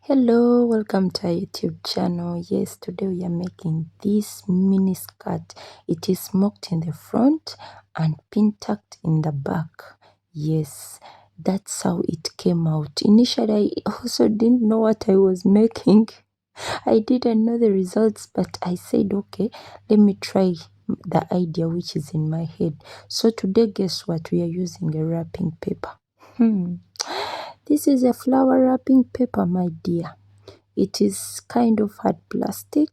Hello, welcome to our YouTube channel. Yes, today we are making this mini skirt. It is smoked in the front and pin tucked in the back. Yes, that's how it came out. Initially, I also didn't know what I was making. I didn't know the results, but I said, okay, let me try the idea which is in my head. So today, guess what? We are using a wrapping paper. This is a flower wrapping paper, my dear. It is kind of hard plastic.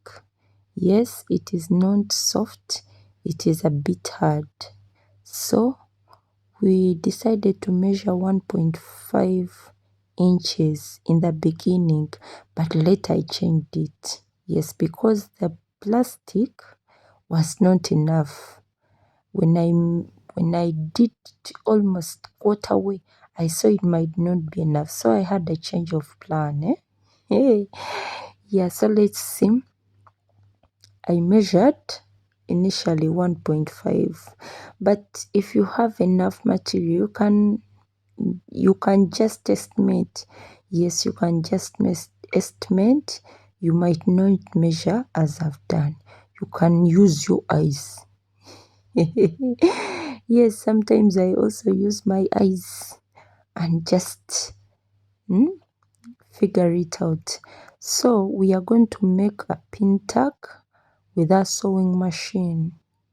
Yes, it is not soft. It is a bit hard. So we decided to measure 1.5 inches in the beginning, but later I changed it. Yes, because the plastic was not enough. When I did almost quarter way, I saw it might not be enough. So I had a change of plan. Hey. Yeah, so let's see. I measured initially 1.5, but if you have enough material, you can just estimate. Yes, you can just estimate. You might not measure as I've done. You can use your eyes. Yes, sometimes I also use my eyes and just figure it out. So we are going to make a pin tuck with a sewing machine.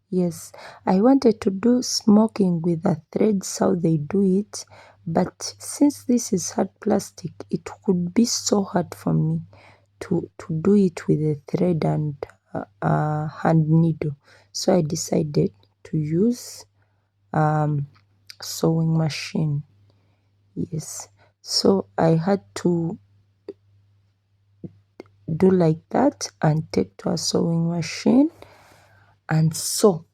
Yes, I wanted to do smoking with the threads how they do it, but since this is hard plastic, it would be so hard for me to do it with a thread and a hand needle. So I decided to use sewing machine. Yes, so I had to do like that and take to a sewing machine and sew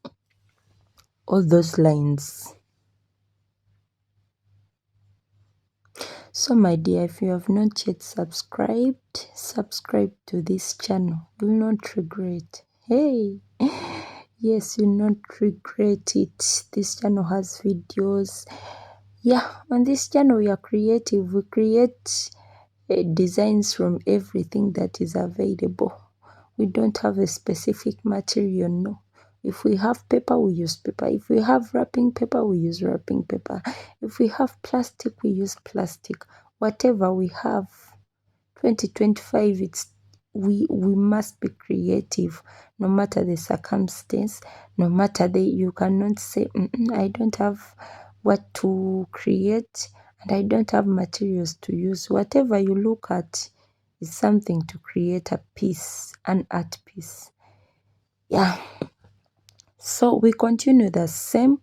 all those lines. So my dear, if you have not yet subscribed, subscribe to this channel. You will not regret. Hey, yes, you will not regret it. This channel has videos. Yeah, on this channel we are creative. We create designs from everything that is available. We don't have a specific material, no. If we have paper, we use paper. If we have wrapping paper, we use wrapping paper. If we have plastic, we use plastic. Whatever we have, 2025, we must be creative, no matter the circumstance, no matter you cannot say, I don't have what to create and I don't have materials to use. Whatever you look at is something to create a piece, an art piece. Yeah. So we continue the same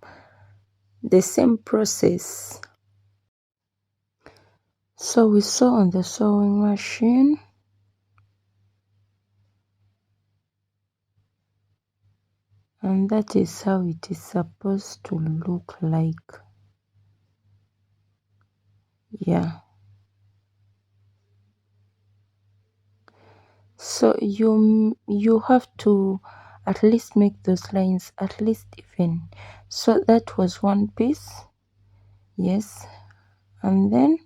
process. So we sew on the sewing machine. And that is how it is supposed to look like. Yeah. So you have to at least make those lines at least even. So that was one piece. Yes. And then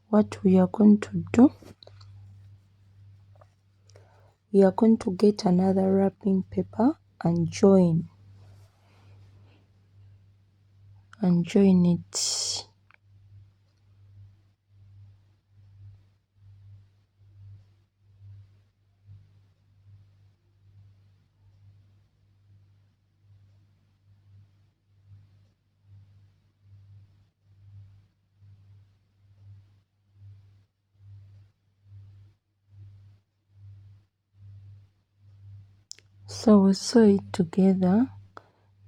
what we are going to do, we are going to get another wrapping paper and join it. So we sew it together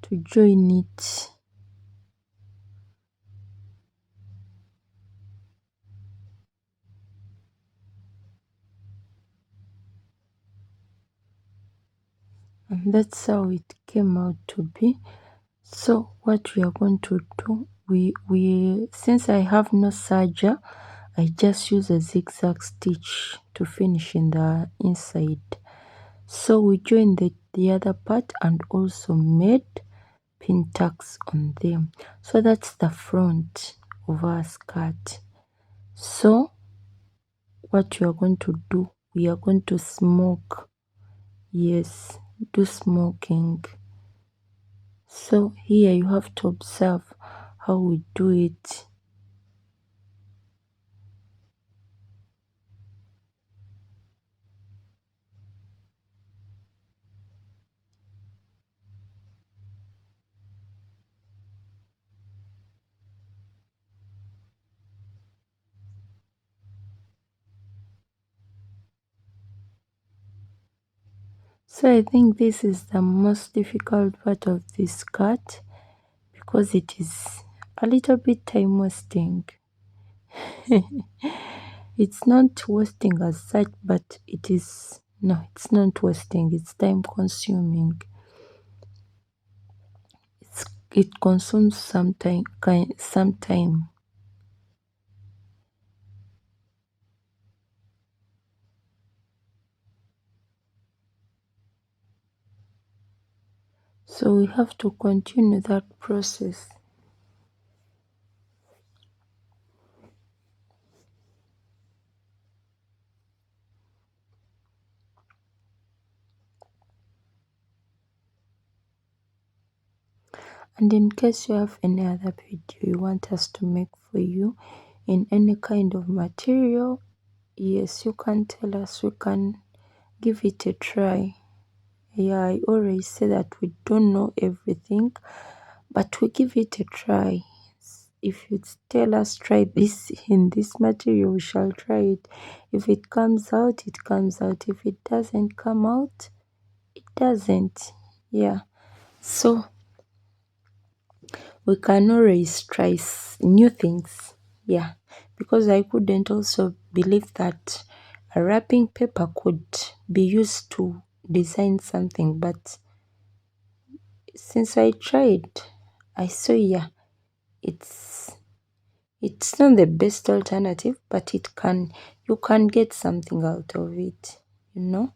to join it. And that's how it came out to be. So what we are going to do, we since I have no serger, I just use a zigzag stitch to finish in the inside. So we joined the other part and also made pin tucks on them. So that's the front of our skirt. So what you are going to do, we are going to smoke. Yes, do smoking. So here you have to observe how we do it. So I think this is the most difficult part of this cut because it is a little bit time wasting. It's not wasting as such, but it is no, it's not wasting, it's time consuming. It consumes some time. So we have to continue that process. And in case you have any other video you want us to make for you in any kind of material, yes, you can tell us, we can give it a try. Yeah, I already say that we don't know everything, but we give it a try. If you tell us try this in this material, we shall try it. If it comes out, it comes out. If it doesn't come out, it doesn't. Yeah. So we can always try new things. Yeah. Because I couldn't also believe that a wrapping paper could be used to design something, but since I tried, I saw, yeah, it's it's not the best alternative, but you can get something out of it, you know?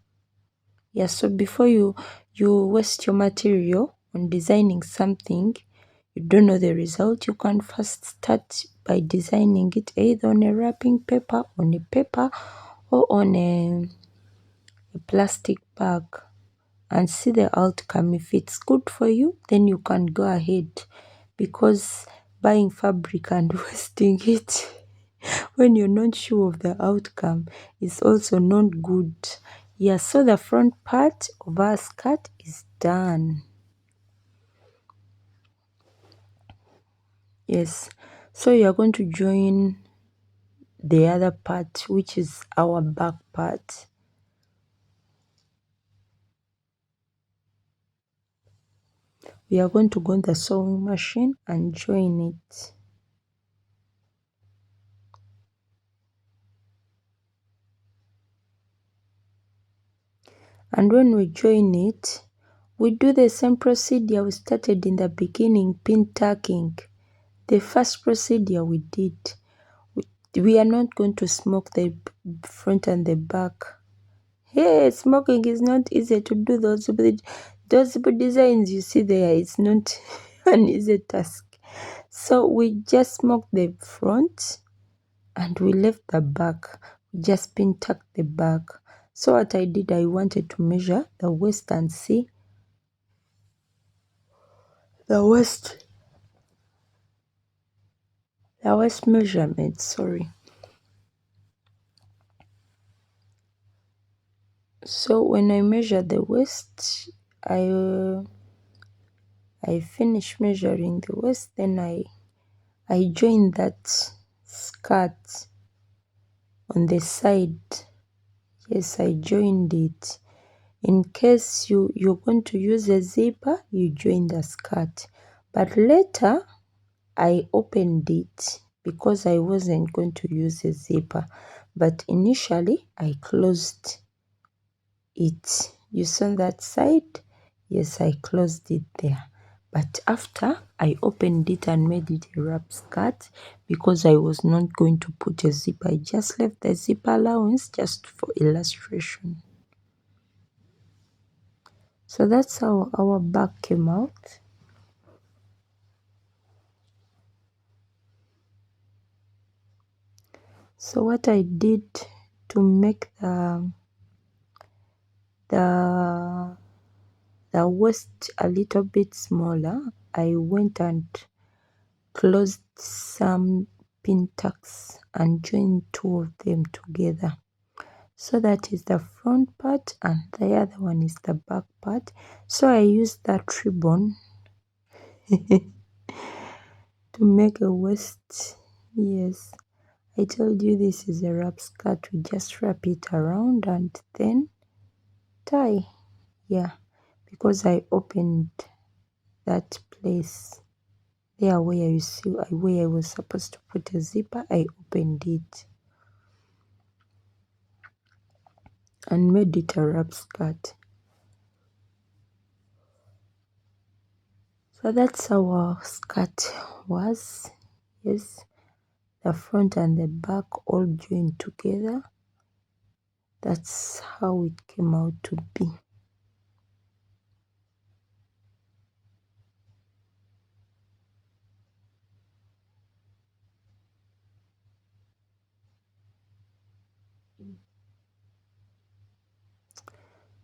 Yeah, so before you waste your material on designing something, you don't know the result, you can first start by designing it either on a wrapping paper, on a paper, or on a plastic bag and see the outcome. If it's good for you, then you can go ahead, because buying fabric and wasting it when you're not sure of the outcome is also not good. Yeah, so the front part of our skirt is done. Yes, so you're going to join the other part, which is our back part. We are going to go in the sewing machine and join it. And when we join it, we do the same procedure we started in the beginning, pin tacking. The first procedure we did. We are not going to smoke the front and the back. Hey, smoking is not easy to do. Those designs you see there, it's not an easy task. So we just smoked the front and we left the back. We just pin tucked the back. So what I did, I wanted to measure the waist and see the waist measurement, sorry. So when I measure the waist, I finish measuring the waist, then I join that skirt on the side. Yes, I joined it. In case you're going to use a zipper, you join the skirt. But later, I opened it because I wasn't going to use a zipper. But initially, I closed it. You saw that side? Yes, I closed it there. But after, I opened it and made it a wrap skirt because I was not going to put a zipper. I just left the zipper allowance just for illustration. So that's how our bag came out. So what I did to make the waist a little bit smaller, I went and closed some pin tucks and joined two of them together. So that is the front part and the other one is the back part. So I used that ribbon to make a waist. Yes, I told you this is a wrap skirt. We just wrap it around and then tie. Yeah, because I opened that place there where you see where I was supposed to put a zipper. I opened it and made it a wrap skirt. So that's how our skirt was. Yes, the front and the back all joined together. That's how it came out to be.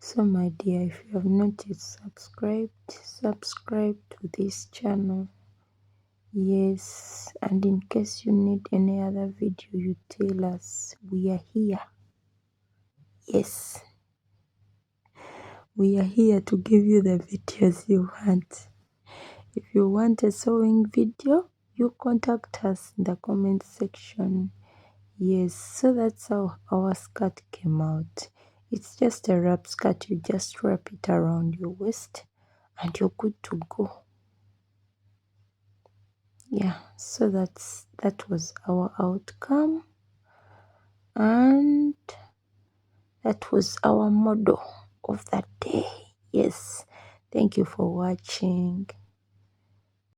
So my dear, if you have not yet subscribed, subscribe to this channel. Yes, and in case you need any other video, you tell us. We are here. Yes, we are here to give you the videos you want. If you want a sewing video, you contact us in the comment section. Yes, so that's how our skirt came out. It's just a wrap skirt. You just wrap it around your waist and you're good to go. Yeah, so that was our outcome, and that was our model of that day. Yes, thank you for watching.